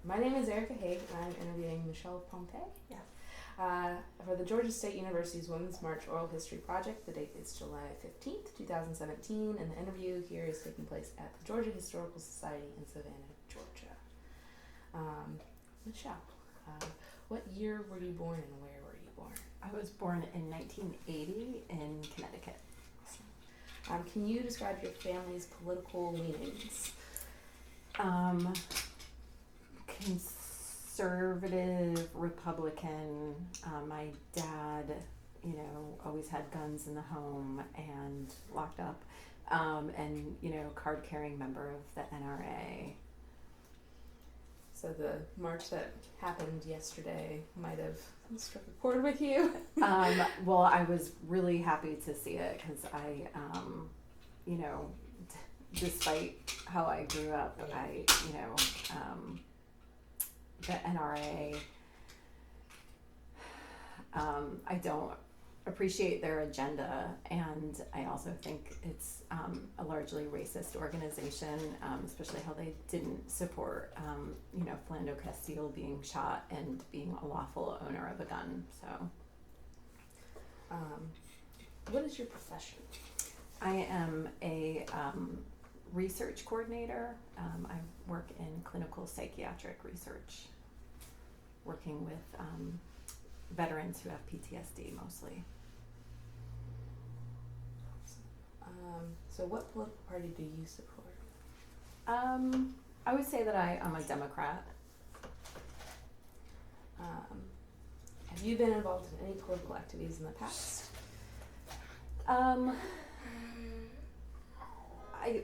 My name is Erica Haig, and I'm interviewing Michelle Pompei. Yes. For the Georgia State University's Women's March Oral History Project. The date is July 15th, 2017, and the interview here is taking place at the Georgia Historical Society in Savannah, Georgia. Michelle, what year were you born and where were you born? I was born in 1980 in Connecticut. Can you describe your family's political leanings? Conservative, Republican. My dad, always had guns in the home and locked up, and, card-carrying member of the NRA. So the march that happened yesterday might have struck a chord with you. Well, I was really happy to see it because I, despite how I grew up, the NRA, I don't appreciate their agenda, and I also think it's a largely racist organization, especially how they didn't support, Philando Castile being shot and being a lawful owner of a gun. So, what is your profession? I am a research coordinator. I work in clinical psychiatric research, working with veterans who have PTSD mostly. So what political party do you support? I would say that I am a Democrat. Have you been involved in any political activities in the past?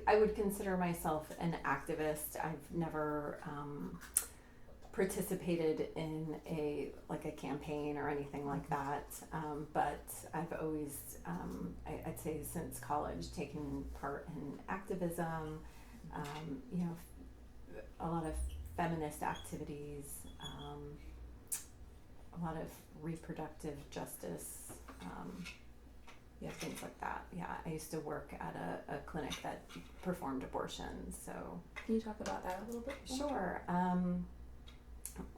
I would consider myself an activist. I've never participated in a campaign or anything like that, but I've always, I'd say since college, taken part in activism, a lot of feminist activities, a lot of reproductive justice, things like that. Yeah, I used to work at a clinic that performed abortions, so. Can you talk about that a little bit more? Sure.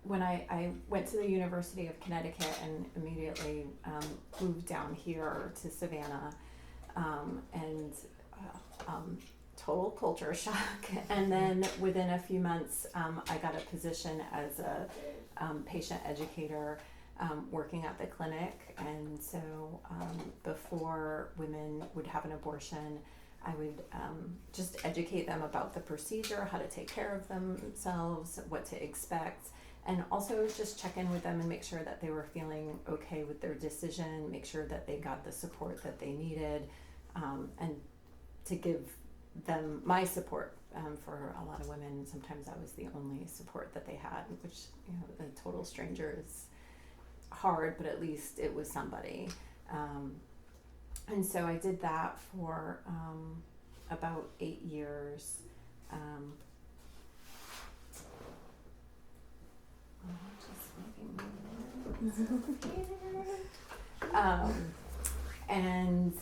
When I went to the University of Connecticut and immediately moved down here to Savannah, and total culture shock. And then within a few months, I got a position as a patient educator, working at the clinic. And so before women would have an abortion, I would just educate them about the procedure, how to take care of themselves, what to expect, and also just check in with them and make sure that they were feeling okay with their decision, make sure that they got the support that they needed, and to give them my support. For a lot of women, sometimes I was the only support that they had, which, a total stranger is hard, but at least it was somebody. And so I did that for about 8 years. And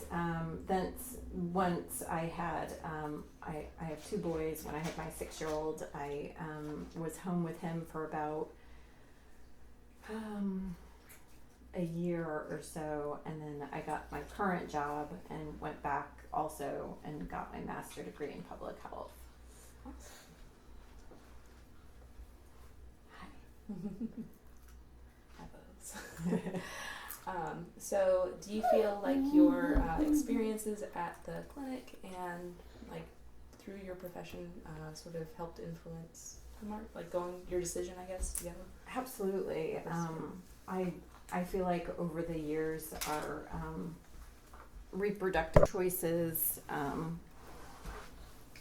then once I had, I have 2 boys. When I had my 6-year-old, I was home with him for about a year or so, and then I got my current job and went back also and got my master's degree in public health. So do you feel like your experiences at the clinic and through your profession sort of helped influence your decision, I guess, to go? Absolutely. I feel like over the years our reproductive choices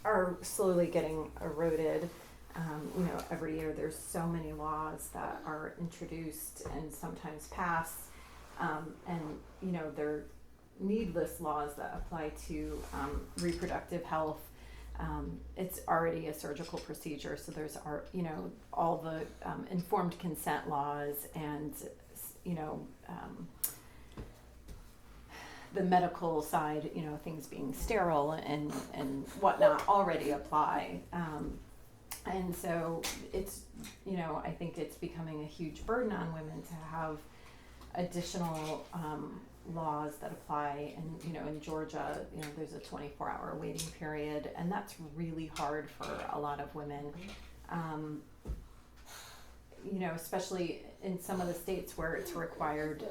are slowly getting eroded. Every year there's so many laws that are introduced and sometimes passed, and they're needless laws that apply to reproductive health. It's already a surgical procedure, so there's all the informed consent laws and the medical side, things being sterile and whatnot already apply. And so it's, I think it's becoming a huge burden on women to have additional laws that apply. And, in Georgia, there's a 24-hour waiting period, and that's really hard for a lot of women. Especially in some of the states where it's required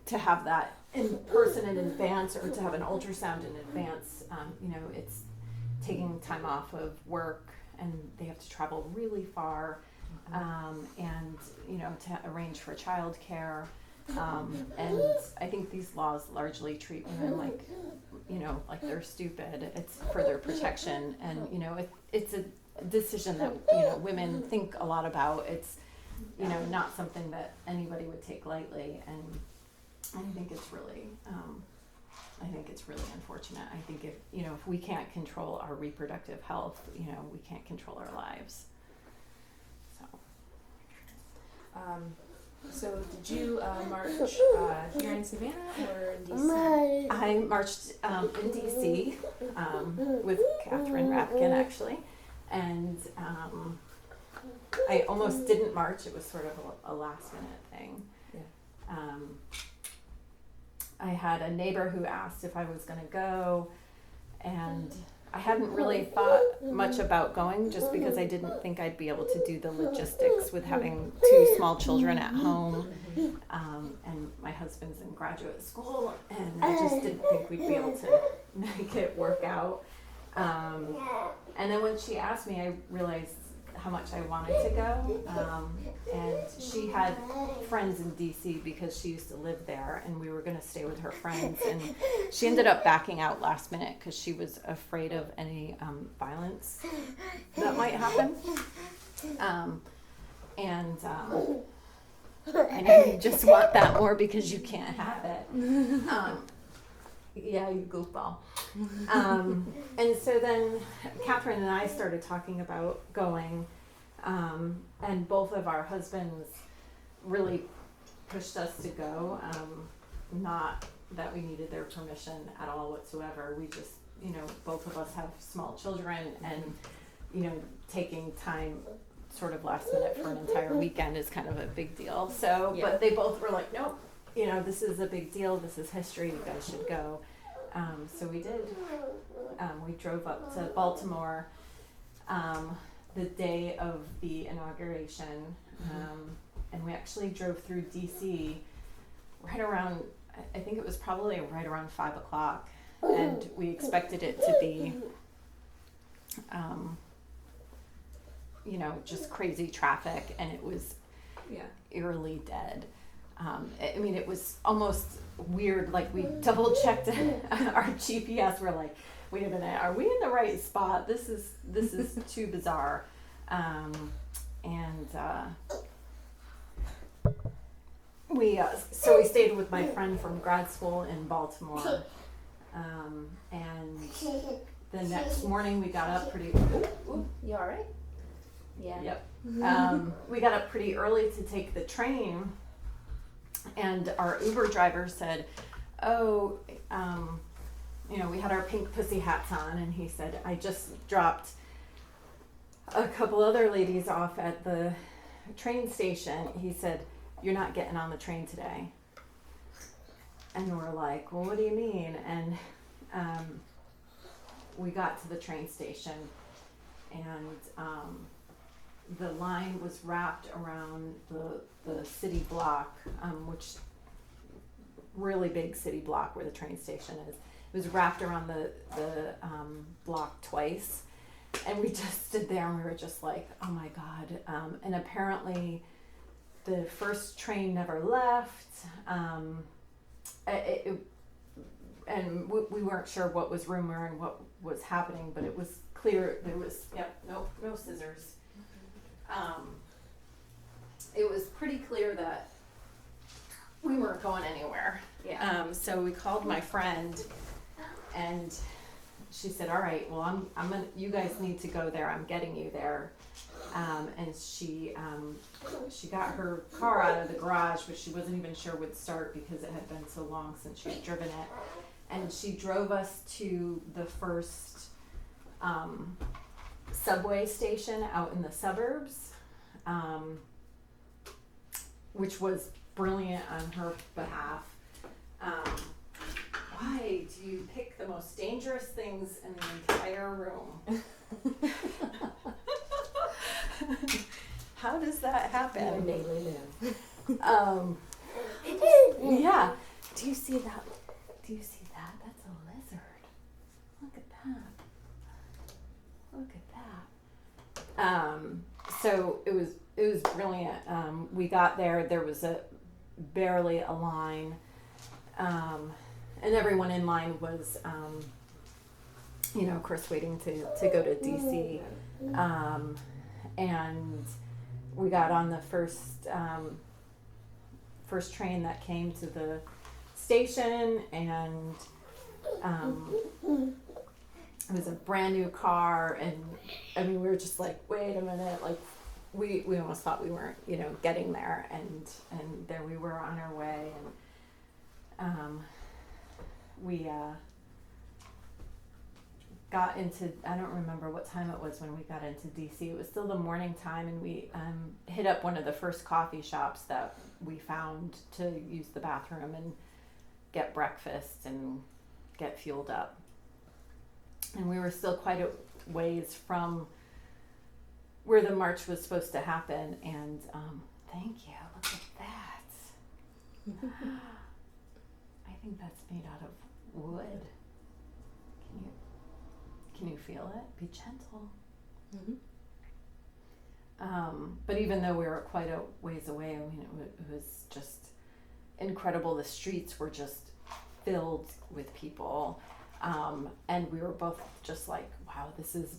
to have that in person in advance, or to have an ultrasound in advance. It's taking time off of work, and they have to travel really far, and to arrange for childcare. And I think these laws largely treat women like they're stupid. It's for their protection, and it's a decision that women think a lot about. It's not something that anybody would take lightly, and I think it's really unfortunate. I think if we can't control our reproductive health, we can't control our lives. So did you march here in Savannah or in DC? I marched in DC with Catherine Rapkin, actually, and I almost didn't march. It was sort of a last minute thing. Yeah. I had a neighbor who asked if I was going to go, and I hadn't really thought much about going, just because I didn't think I'd be able to do the logistics with having 2 small children at home, and my husband's in graduate school, and I just didn't think we'd be able to make it work out. And then when she asked me, I realized how much I wanted to go, and she had friends in DC because she used to live there, and we were going to stay with her friends, and she ended up backing out last minute because she was afraid of any violence that might happen. I know you just want that more because you can't have it. Yeah, you goofball. And so then Catherine and I started talking about going, and both of our husbands really pushed us to go. Not that we needed their permission at all whatsoever. We just, both of us have small children, and, taking time sort of last minute for an entire weekend is kind of a big deal. So, yeah. But they both were like, nope, this is a big deal. This is history. You guys should go. So we did. We drove up to Baltimore the day of the inauguration, and we actually drove through DC right around, I think it was probably right around 5 o'clock, and we expected it to be, just crazy traffic, and it was eerily dead. It was almost weird. Like, we double checked our GPS. We're like, wait a minute, are we in the right spot? This is too bizarre. So we stayed with my friend from grad school in Baltimore, and the next morning we got up pretty. Ooh, you all right? Yeah. Yep. We got up pretty early to take the train. And our Uber driver said, we had our pink pussy hats on, and he said, I just dropped a couple other ladies off at the train station. He said, you're not getting on the train today. And we're like, well, what do you mean? And we got to the train station, and the line was wrapped around the city block, which really big city block where the train station is. It was wrapped around the block twice, and we just stood there and we were just like, oh my God. And apparently the first train never left, and we weren't sure what was rumor and what was happening, but it was clear there was, no scissors. It was pretty clear that we weren't going anywhere. Yeah. So we called my friend, and she said, all right, well, I'm gonna, you guys need to go there. I'm getting you there. And she got her car out of the garage, but she wasn't even sure would start because it had been so long since she had driven it. And she drove us to the first subway station out in the suburbs, which was brilliant on her behalf. Why do you pick the most dangerous things in the entire room? How does that happen? Yeah. Do you see that? Do you see that? That's a lizard. Look at that. Look at that. So it was brilliant. We got there was barely a line. And everyone in line was, of course, waiting to go to DC. And we got on the first train that came to the station, and it was a brand new car. And I mean, we were just like, wait a minute, like we almost thought we weren't, getting there, and there we were on our way. And we got into, I don't remember what time it was when we got into DC. It was still the morning time, and we hit up one of the first coffee shops that we found to use the bathroom and get breakfast and get fueled up. And we were still quite a ways from where the march was supposed to happen, and thank you, look at that. I think that's made out of wood. Can you feel it? Be gentle. But even though we were quite a ways away, I mean, it was just incredible. The streets were just filled with people, and we were both just like, wow, this is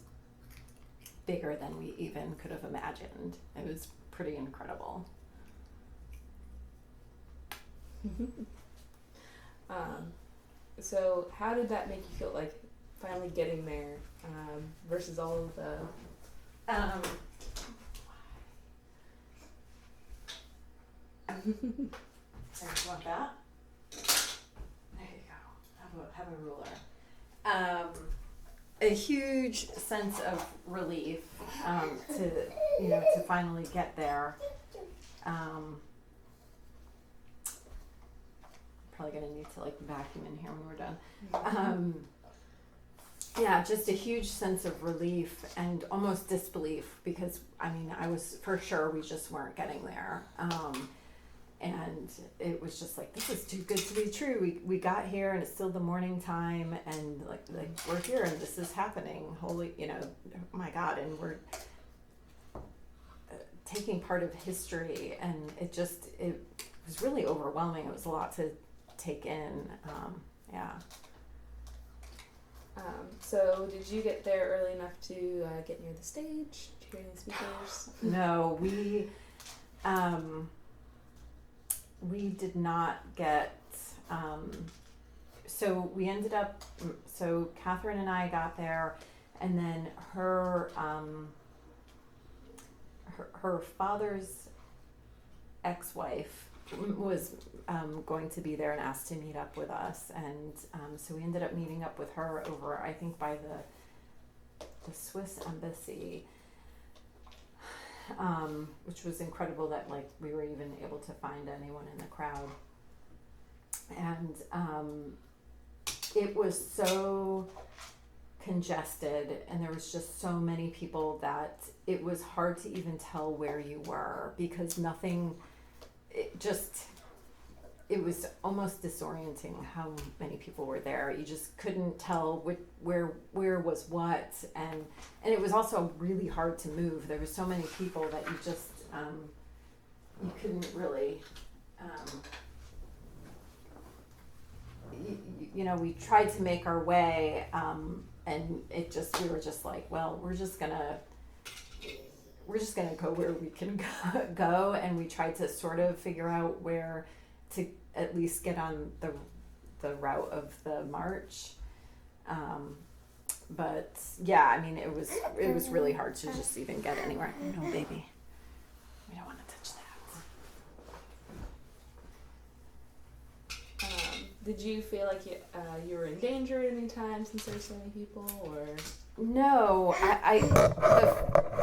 bigger than we even could have imagined. It was pretty incredible. So how did that make you feel, like finally getting there, versus all of the There, you want that? There you go. Have a ruler. A huge sense of relief to finally get there. Probably gonna need to vacuum in here when we're done. Yeah, just a huge sense of relief and almost disbelief, because I was for sure we just weren't getting there. And it was just like, this is too good to be true. We got here and it's still the morning time, and like we're here and this is happening. Holy, oh my God, and we're taking part of history, and it was really overwhelming. It was a lot to take in. Yeah. So did you get there early enough to get near the stage? Did you hear any speakers? No, we did not get, so we ended up, so Catherine and I got there, and then her father's ex-wife was going to be there and asked to meet up with us, and so we ended up meeting up with her over, I think, by the Swiss embassy, which was incredible that we were even able to find anyone in the crowd. And it was so congested, and there was just so many people that it was hard to even tell where you were, because it was almost disorienting how many people were there. You just couldn't tell where was what, and it was also really hard to move. There were so many people that you just you couldn't really we tried to make our way, and we were just like, well, we're just gonna go where we can go, and we tried to sort of figure out where to at least get on the route of the march. But yeah, it was really hard to just even get anywhere. No, baby, we don't want to touch that. Did you feel like you were in danger at any time since there were so many people, or? No,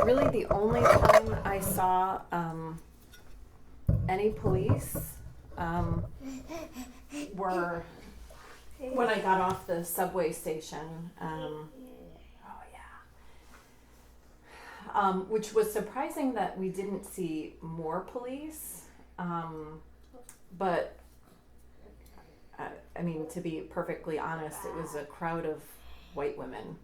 really the only time I saw any police were when I got off the subway station. Which was surprising that we didn't see more police. But I mean, to be perfectly honest, it was a crowd of white women.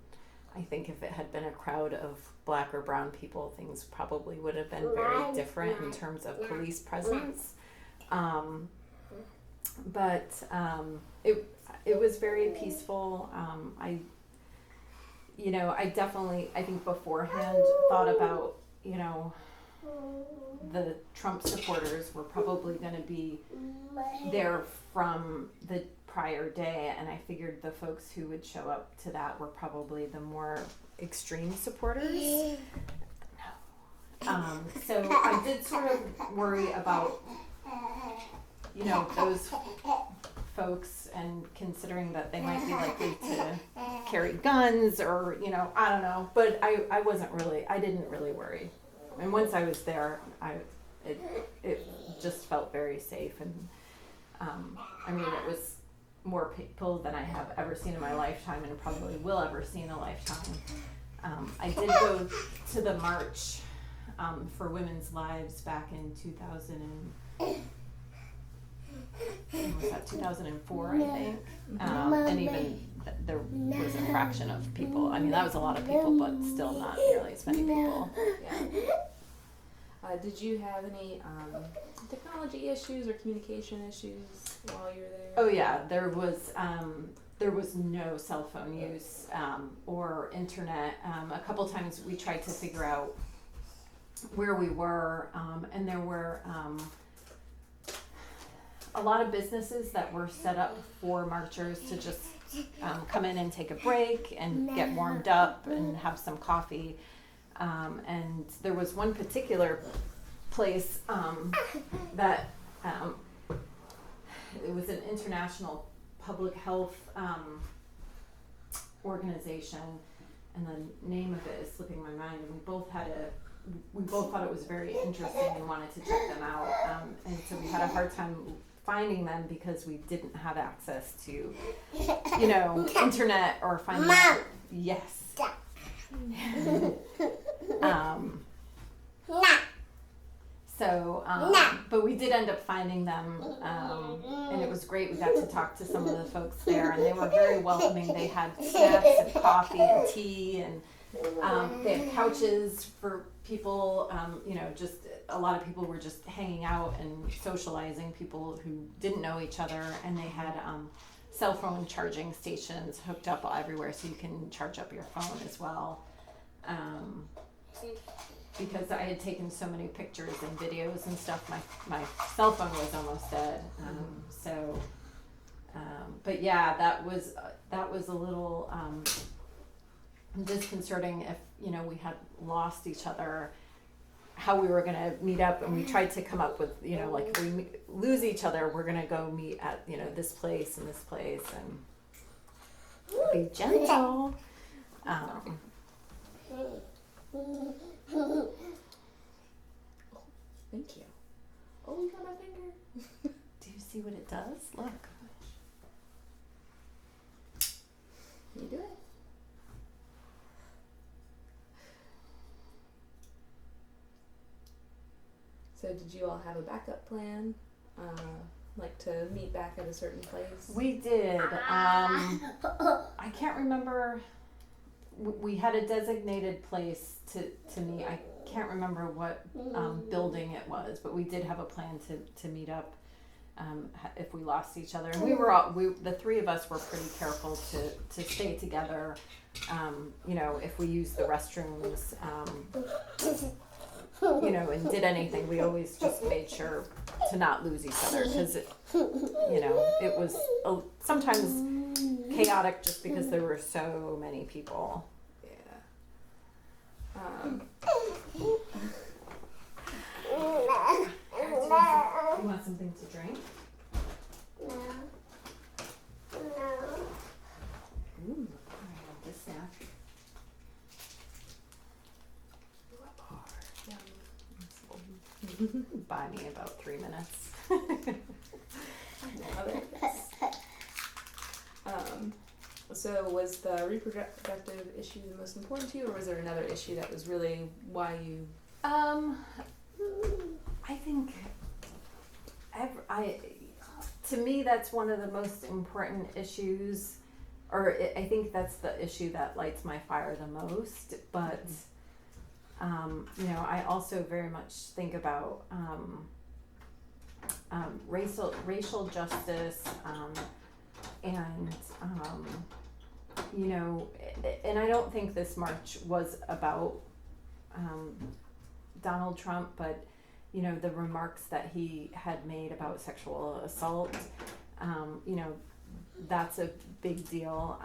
I think if it had been a crowd of black or brown people, things probably would have been very different in terms of police presence. But it was very peaceful. I definitely, I think beforehand thought about, the Trump supporters were probably going to be there from the prior day, and I figured the folks who would show up to that were probably the more extreme supporters. So I did sort of worry about, those folks, and considering that they might be likely to carry guns or, I don't know, but I didn't really worry. And once I was there, it just felt very safe. And it was more people than I have ever seen in my lifetime, and probably will ever see in a lifetime. I did go to the march for Women's Lives back in 2004, I think. And even there was a fraction of people. I mean, that was a lot of people, but still not nearly as many people. Yeah. Did you have any technology issues or communication issues while you were there? Oh yeah, there was no cell phone use or internet. A couple times we tried to figure out where we were, and there were a lot of businesses that were set up for marchers to just come in and take a break and get warmed up and have some coffee. And there was one particular place that it was an international public health organization, and the name of it is slipping my mind, and we both thought it was very interesting and wanted to check them out, and so we had a hard time finding them because we didn't have access to, internet or finding out. Yes. But we did end up finding them, and it was great. We got to talk to some of the folks there, and they were very welcoming. They had snacks and coffee and tea, and they had couches for people. Just a lot of people were just hanging out and socializing, people who didn't know each other, and they had cell phone charging stations hooked up everywhere, so you can charge up your phone as well. Because I had taken so many pictures and videos and stuff, my cell phone was almost dead. But yeah, that was a little disconcerting if we had lost each other, how we were gonna meet up, and we tried to come up with like if we lose each other, we're gonna go meet at this place and this place, and be gentle. Thank you. Oh, you got my finger. Do you see what it does? Look. You do it. So did you all have a backup plan? Like to meet back at a certain place? We did. I can't remember. We had a designated place to meet. I can't remember what building it was, but we did have a plan to meet up if we lost each other. And the three of us were pretty careful to stay together. If we used the restrooms, and did anything, we always just made sure to not lose each other, because it was sometimes chaotic just because there were so many people. Yeah. You want something to drink? No. Ooh, I have this snack. buy me about 3 minutes. Love it. So was the reproductive issue the most important to you, or was there another issue that was really why you? I think to me that's one of the most important issues, or I think that's the issue that lights my fire the most. But I also very much think about racial justice, and and I don't think this march was about Donald Trump, but the remarks that he had made about sexual assault, that's a big deal.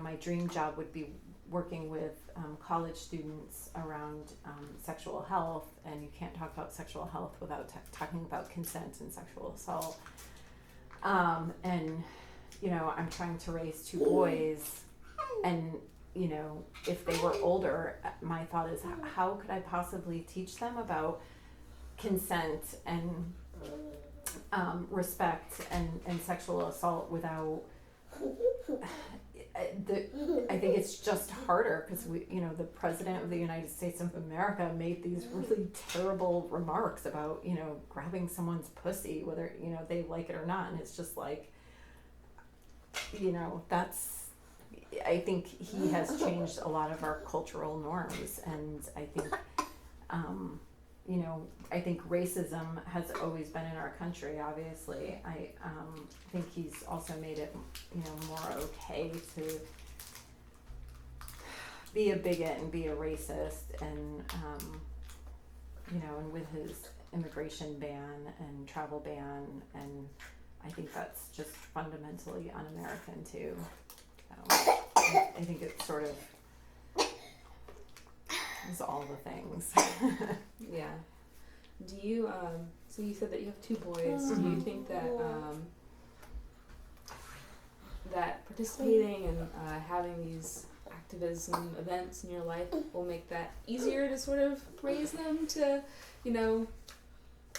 My dream job would be working with college students around sexual health, and you can't talk about sexual health without talking about consent and sexual assault. I'm trying to raise 2 boys, and if they were older, my thought is, how could I possibly teach them about consent and respect and sexual assault without I think it's just harder because the President of the United States of America made these really terrible remarks about grabbing someone's pussy, whether they like it or not, and it's just like that's, I think he has changed a lot of our cultural norms, and I think I think racism has always been in our country, obviously. I think he's also made it more okay to be a bigot and be a racist, and and with his immigration ban and travel ban, and I think that's just fundamentally un-American too. So I think it's sort of is all the things. Yeah. Do you so you said that you have 2 boys. Do you think that that participating and having these activism events in your life will make that easier to sort of raise them to,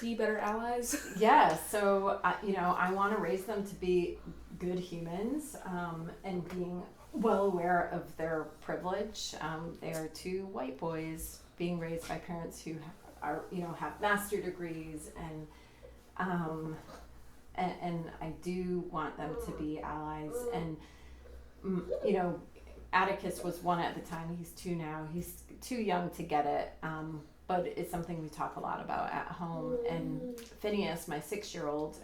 be better allies? Yeah, so I want to raise them to be good humans, and being well aware of their privilege. They are 2 white boys being raised by parents who are have master degrees, and I do want them to be allies. And Atticus was 1 at the time. He's 2 now. He's too young to get it, but it's something we talk a lot about at home. And Phineas, my 6-year-old,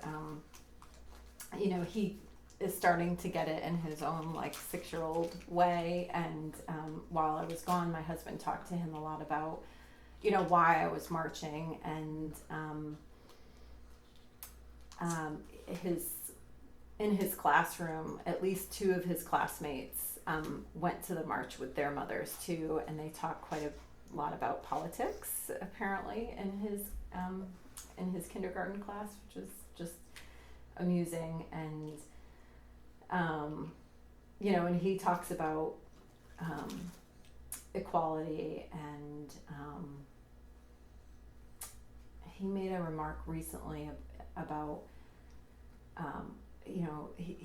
he is starting to get it in his own 6-year-old way. And while I was gone, my husband talked to him a lot about why I was marching, and in his classroom, at least 2 of his classmates went to the march with their mothers too, and they talked quite a lot about politics apparently in his kindergarten class, which is just amusing. And and he talks about equality, and he made a remark recently about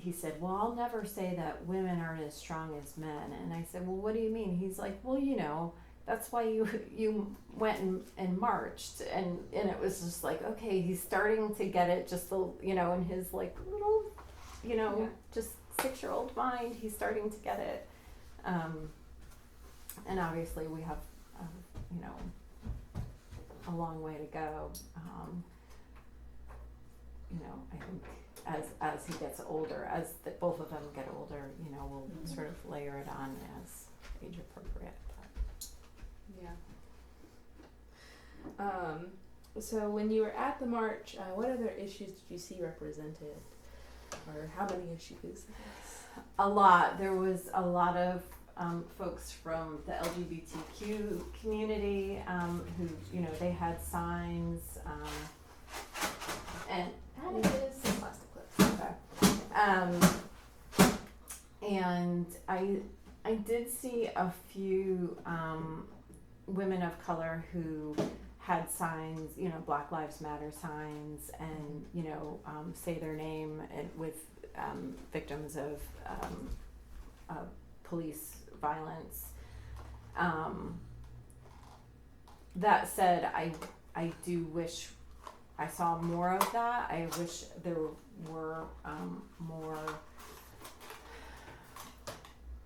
he said, well, I'll never say that women aren't as strong as men. And I said, well, what do you mean? He's like, well, that's why you went and marched. And it was just like, okay, he's starting to get it, just in his little just 6-year-old mind, he's starting to get it. And obviously we have a long way to go. I think as he gets older, as both of them get older, we'll sort of layer it on as age appropriate. Yeah. So when you were at the march, what other issues did you see represented, or how many issues? A lot. There was a lot of folks from the LGBTQ community who, they had signs, and some plastic clips. Okay. And I did see a few women of color who had signs, Black Lives Matter signs, and say their name, and with victims of police violence. That said, I do wish I saw more of that. I wish there were more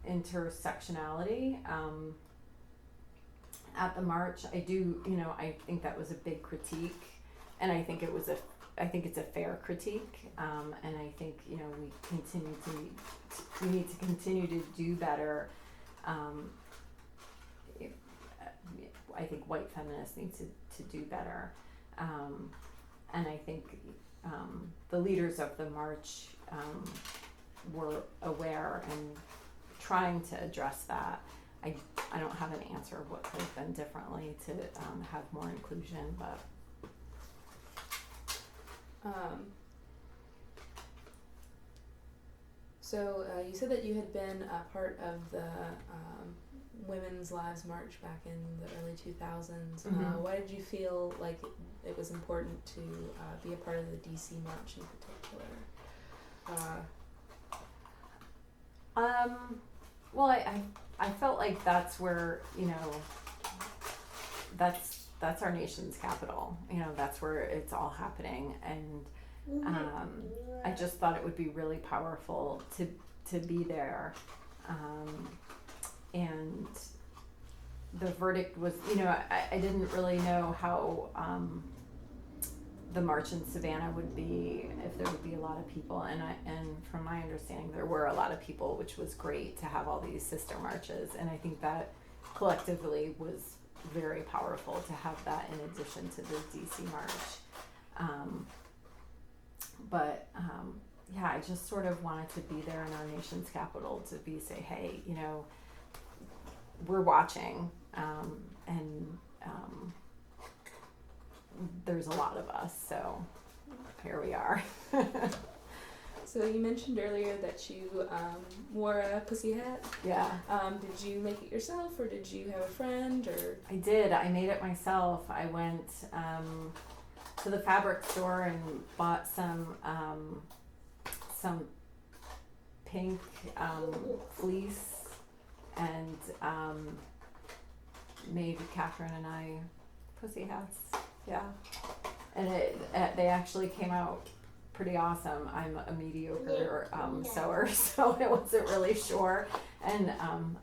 intersectionality at the march. I do, I think that was a big critique, and I think it's a fair critique, and I think we need to continue to do better. I think white feminists need to do better, and I think the leaders of the march were aware and trying to address that. I don't have an answer of what could have been differently to have more inclusion, but so you said that you had been a part of the Women's Lives March back in the early 2000s. Mm-hmm. Why did you feel like it was important to be a part of the DC March in particular? Well, I felt like that's where, that's our nation's capital. That's where it's all happening, and I just thought it would be really powerful to be there. And the verdict was, I didn't really know how the march in Savannah would be, if there would be a lot of people, and from my understanding there were a lot of people, which was great to have all these sister marches, and I think that collectively was very powerful to have that in addition to the DC march. Yeah, I just sort of wanted to be there in our nation's capital to say, hey, we're watching, and there's a lot of us, so here we are. So you mentioned earlier that you wore a pussy hat. Yeah. Did you make it yourself, or did you have a friend, or? I did. I made it myself. I went to the fabric store and bought some pink fleece, and made Catherine and I pussy hats. Yeah, and they actually came out pretty awesome. I'm a mediocre sewer, so I wasn't really sure, and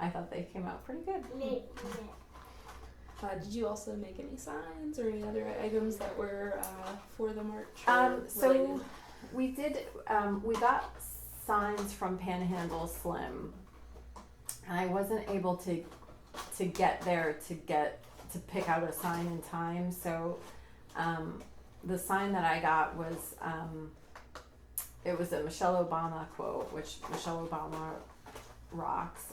I thought they came out pretty good. Did you also make any signs or any other items that were for the march? So we did. We got signs from Panhandle Slim, and I wasn't able to get there to pick out a sign in time. So the sign that I got was it was a Michelle Obama quote, which Michelle Obama rocks,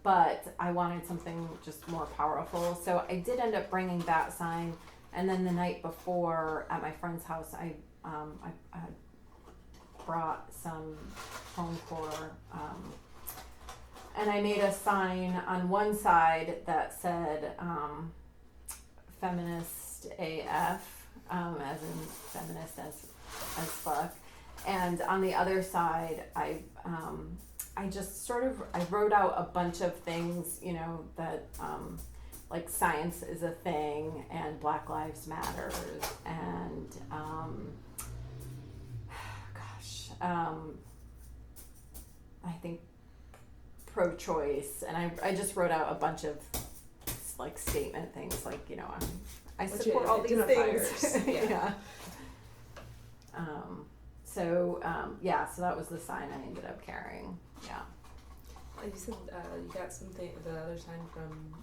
but I wanted something just more powerful, so I did end up bringing that sign. And then the night before at my friend's house, I brought some home core, and I made a sign on one side that said feminist AF, as in feminist as fuck, and on the other side I just I wrote out a bunch of things, that like science is a thing, and Black Lives Matter, and I think pro-choice, and I just wrote out a bunch of like statement things, like I support all these things. Yeah. So that was the sign I ended up carrying. Yeah. You said you got something, the other sign from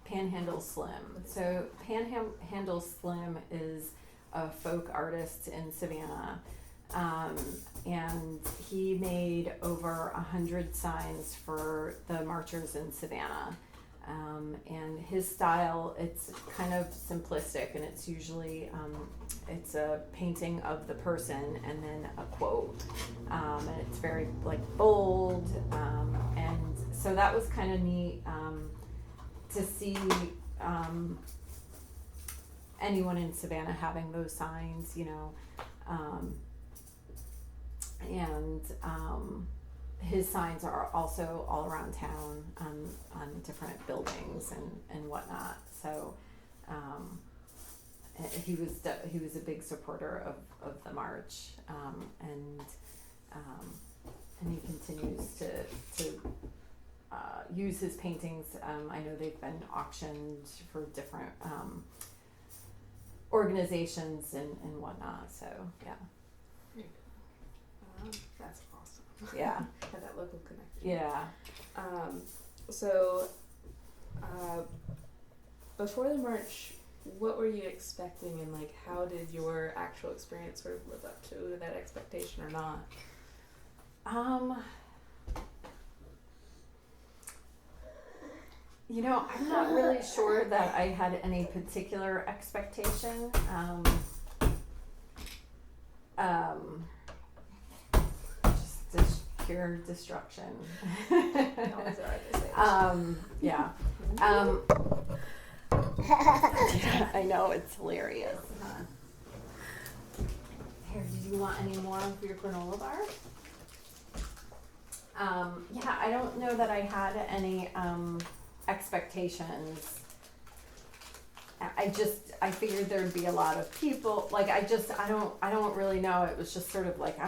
Panhandle Slim. So Panhandle Slim is a folk artist in Savannah, and he made over 100 signs for the marchers in Savannah. And his style, it's kind of simplistic, and it's usually it's a painting of the person and then a quote, and it's very bold, and so that was kind of neat to see anyone in Savannah having those signs, and his signs are also all around town on different buildings and whatnot. So he was a big supporter of the march, and he continues to use his paintings. I know they've been auctioned for different organizations and whatnot. So yeah. That's awesome. Yeah. Have that local connection. Yeah. So before the march, what were you expecting, and like how did your actual experience sort of live up to that expectation or not? I'm not really sure that I had any particular expectation. Just pure destruction. Always are, they say. Yeah. I know, it's hilarious. Here, did you want any more of your granola bar? Yeah, I don't know that I had any expectations. I figured there'd be a lot of people. Like I don't really know. It was just sort of like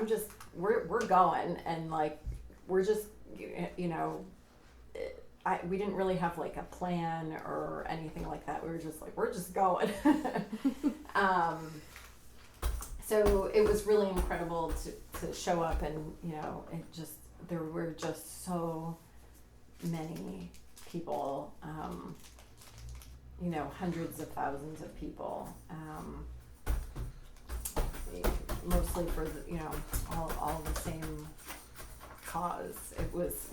we're going, and like we're just we didn't really have like a plan or anything like that. We were just like, we're just going. So it was really incredible to show up, and there were just so many people, hundreds of thousands of people, mostly for all the same cause. It was,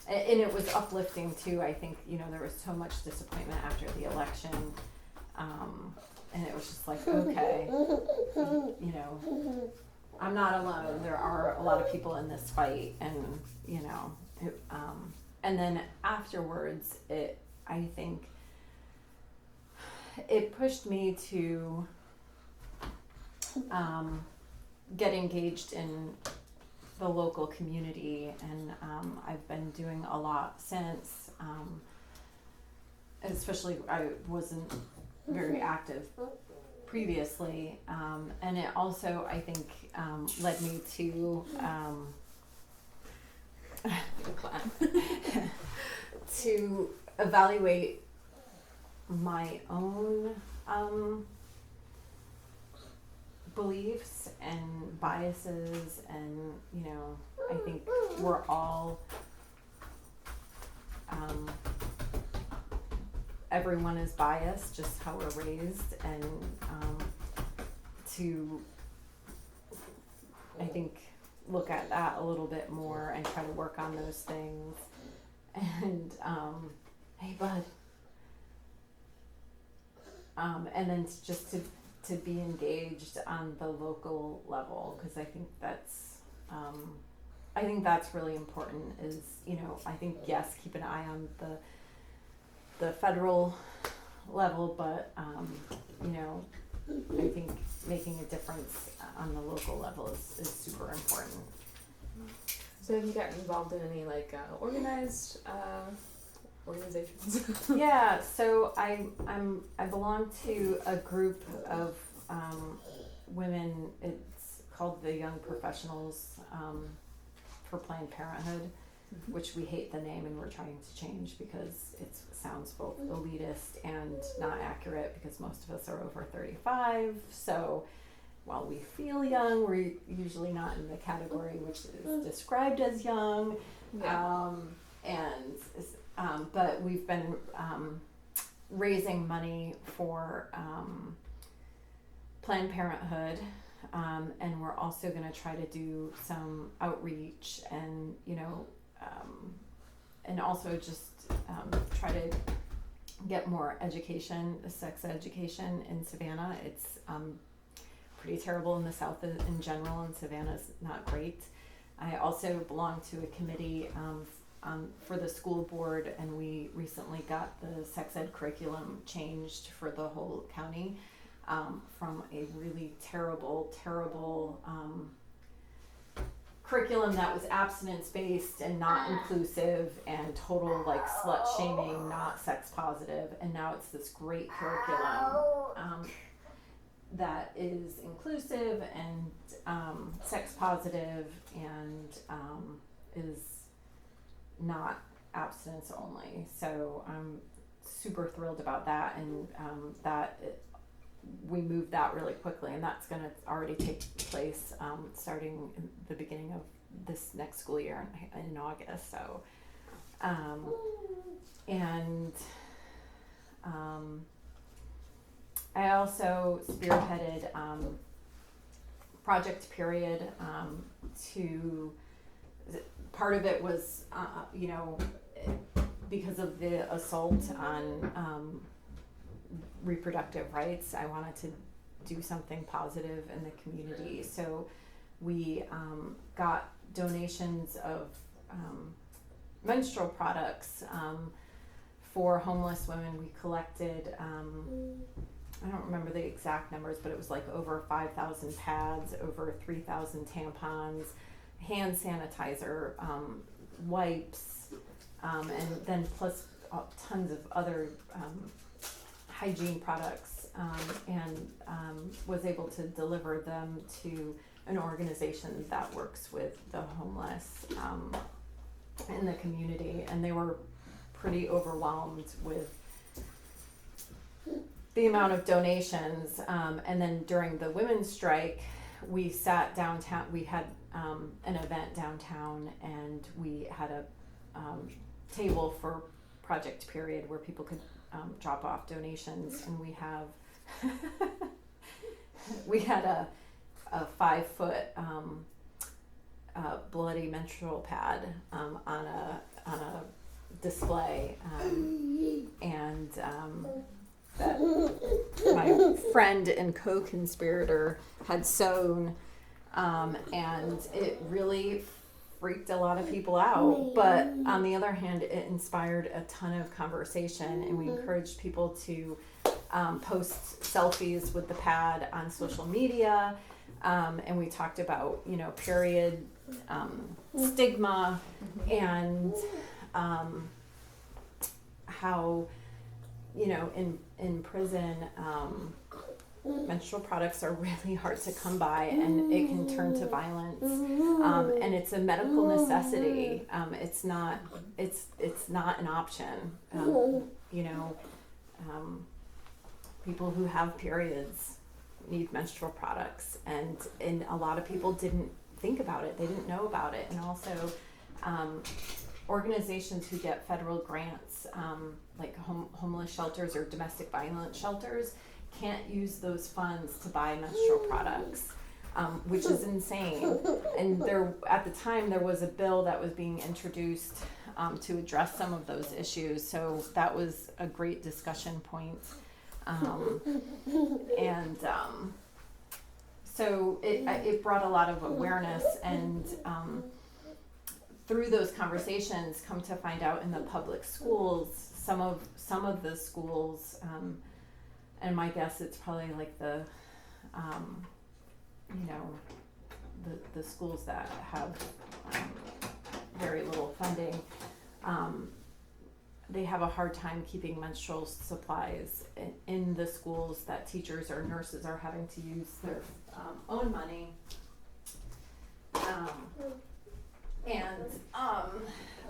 and it was uplifting too. I think, there was so much disappointment after the election, and it was just like, okay, I'm not alone. There are a lot of people in this fight, and and then afterwards, I think it pushed me to get engaged in the local community, and I've been doing a lot since. Especially, I wasn't very active previously, and it also, I think, led me to to evaluate my own beliefs and biases, and I think we're all everyone is biased, just how we're raised, and to, I think, look at that a little bit more and try to work on those things. And hey bud, and then just to be engaged on the local level, because I think that's really important. Is I think, yes, keep an eye on the federal level, but I think making a difference on the local level is super important. So have you gotten involved in any organized organizations? Yeah, so I belong to a group of women. It's called the Young Professionals for Planned Parenthood, Mm-hmm. which we hate the name, and we're trying to change because it sounds both elitist and not accurate, because most of us are over 35. So while we feel young, we're usually not in the category which is described as young. Yeah. But we've been raising money for Planned Parenthood, and we're also going to try to do some outreach, and and also just try to get more education, sex education in Savannah. It's pretty terrible in the South in general, and Savannah's not great. I also belong to a committee for the school board, and we recently got the sex ed curriculum changed for the whole county, from a really terrible curriculum that was abstinence-based and not inclusive and total like slut shaming, not sex positive, and now it's this great curriculum that is inclusive and sex positive and is not abstinence only. So I'm super thrilled about that, and we moved that really quickly, and that's going to already take place starting in the beginning of this next school year in August. So, I also spearheaded Project Period. Part of it was, because of the assault on reproductive rights, I wanted to do something positive in the community. So we got donations of menstrual products for homeless women. We collected, I don't remember the exact numbers, but it was like over 5,000 pads, over 3,000 tampons, hand sanitizer, wipes, and then plus tons of other hygiene products, and was able to deliver them to an organization that works with the homeless in the community, and they were pretty overwhelmed with the amount of donations. And then during the women's strike, we sat downtown, we had an event downtown, and we had a table for Project Period where people could drop off donations, and we had a 5-foot bloody menstrual pad on a display, and that my friend and co-conspirator had sewn, and it really freaked a lot of people out, but on the other hand, it inspired a ton of conversation, and we encouraged people to post selfies with the pad on social media, and we talked about, period stigma, and how, in prison, menstrual products are really hard to come by, and it can turn to violence, and it's a medical necessity. It's not an option. People who have periods need menstrual products, and a lot of people didn't think about it. They didn't know about it. And also organizations who get federal grants, like homeless shelters or domestic violence shelters, can't use those funds to buy menstrual products, which is insane. And at the time, there was a bill that was being introduced to address some of those issues. So that was a great discussion point. So it brought a lot of awareness, and through those conversations, come to find out in the public schools, some of the schools, and my guess it's probably like the schools that have very little funding, they have a hard time keeping menstrual supplies in the schools that teachers or nurses are having to use their own money.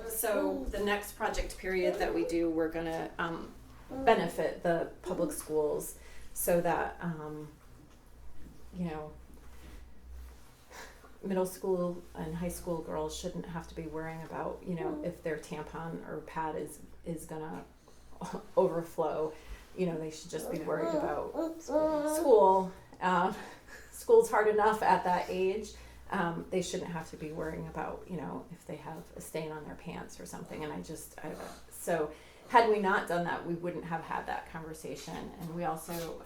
So the next Project Period that we do, we're gonna benefit the public schools so that middle school and high school girls shouldn't have to be worrying about if their tampon or pad is gonna overflow. They should just be worried about school. School's hard enough at that age. They shouldn't have to be worrying about if they have a stain on their pants or something. And so had we not done that, we wouldn't have had that conversation. And we also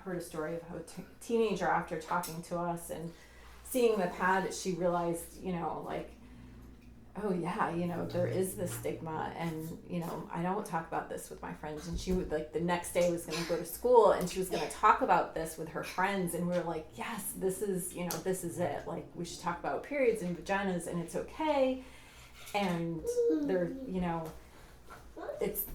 heard a story of how a teenager, after talking to us and seeing the pad, she realized, oh yeah, there is this stigma, and I don't talk about this with my friends. And she would, like, the next day was going to go to school and she was going to talk about this with her friends, and we were like, yes, this is it. Like, we should talk about periods and vaginas, and it's okay. And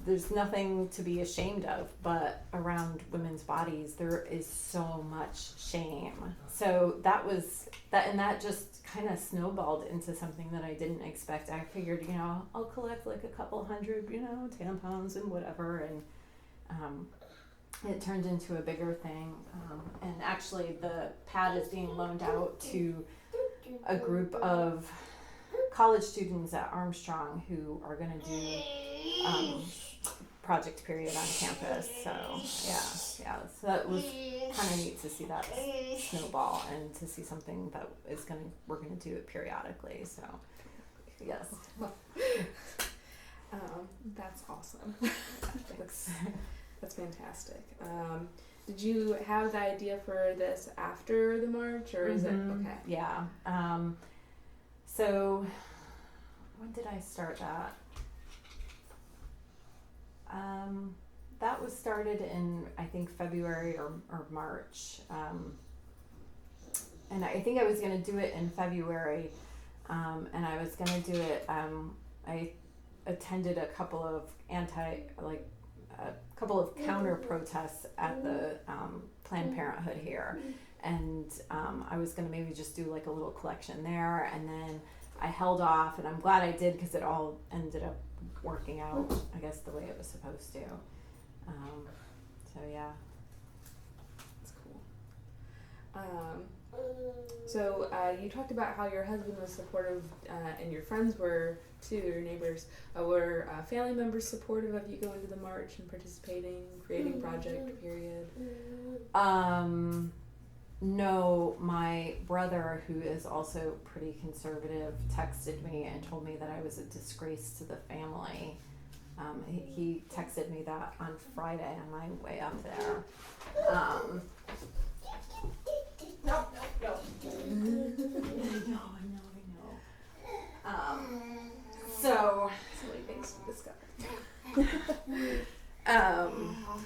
there's nothing to be ashamed of, but around women's bodies there is so much shame. So that just kind of snowballed into something that I didn't expect. I figured, I'll collect like a couple hundred, tampons and whatever, and it turned into a bigger thing. And actually the pad is being loaned out to a group of college students at Armstrong who are going to do project period on campus. So yeah, so that was kind of neat to see that snowball and to see something that we're gonna do it periodically. So yes. That's awesome. That's fantastic. Did you have the idea for this after the march, or is it okay? Yeah. So when did I start that? That was started in, I think, February or March. And I think I was going to do it in February. And I was going to do it, I attended a couple of counter protests at the Planned Parenthood here. And I was going to maybe just do like a little collection there. And then I held off, and I'm glad I did, because it all ended up working out, I guess, the way it was supposed to. So yeah. That's cool. So you talked about how your husband was supportive, and your friends were too, your neighbors. Were family members supportive of you going to the march and participating, creating project period? No, my brother, who is also pretty conservative, texted me and told me that I was a disgrace to the family. He texted me that on Friday on my way up there. No. I know. So many things to discover.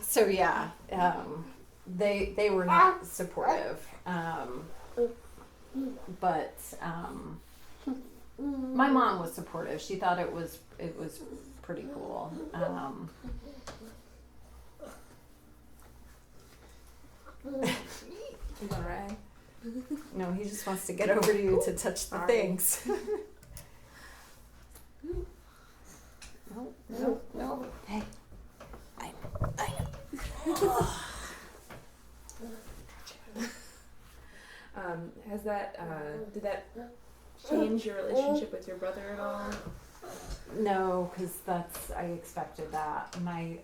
So yeah, they were not supportive, but my mom was supportive. She thought it was pretty cool. You want to ride? No, he just wants to get over to you to touch the things. No. Hey, I know. Has that did that change your relationship with your brother at all? No, because I expected that. My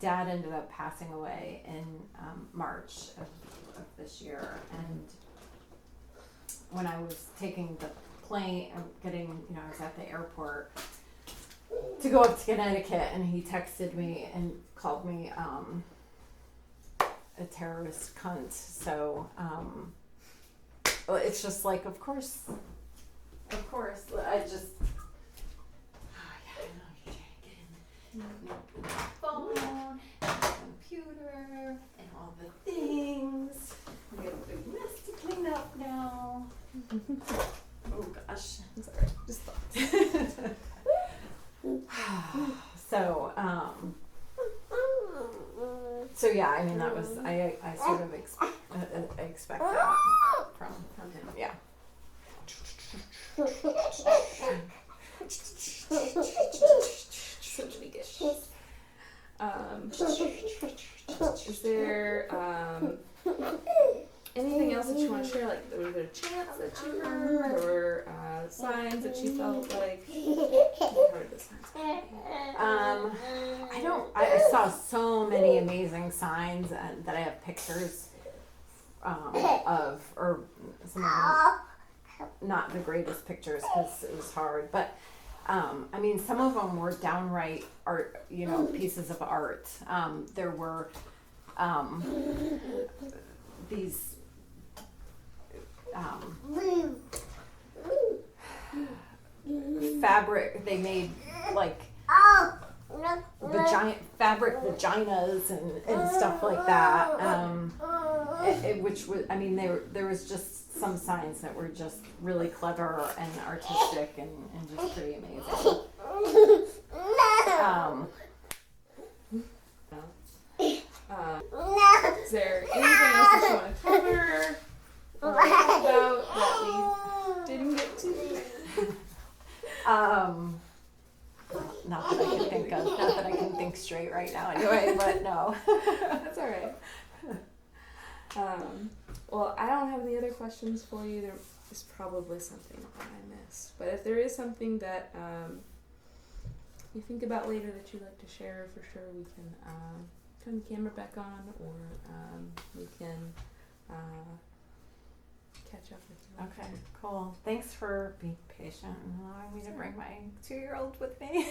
dad ended up passing away in March of this year, and when I was taking the plane, I was at the airport to go up to Connecticut, and he texted me and called me a terrorist cunt. So it's just like, of course, I just, I know you're trying to get in the phone, and the computer, and all the things. We have a big mess to clean up now. Oh gosh, It's alright. Just thoughts. So yeah, I mean, that was, I sort of expect that from him. Yeah. So many gifts. Is there anything else that you want to share? Like, was there a chants that you heard, or signs that you felt like you heard the signs? I saw so many amazing signs that I have pictures of, or some of them, not the greatest pictures because it was hard, but I mean, some of them were downright art, pieces of art. There were these fabric. They made like the giant fabric vaginas and stuff like that. Which was, I mean, there was just some signs that were just really clever and artistic and just pretty amazing. Is there anything else that you want to cover or talk about that we didn't get to? Not that I can think of. Not that I can think straight right now anyway, but no. That's all right. Well, I don't have any other questions for you. There is probably something that I missed. But if there is something that you think about later that you'd like to share, for sure we can turn the camera back on, or we can catch up with you. Okay, cool. Thanks for being patient and allowing me to bring my 2-year-old with me.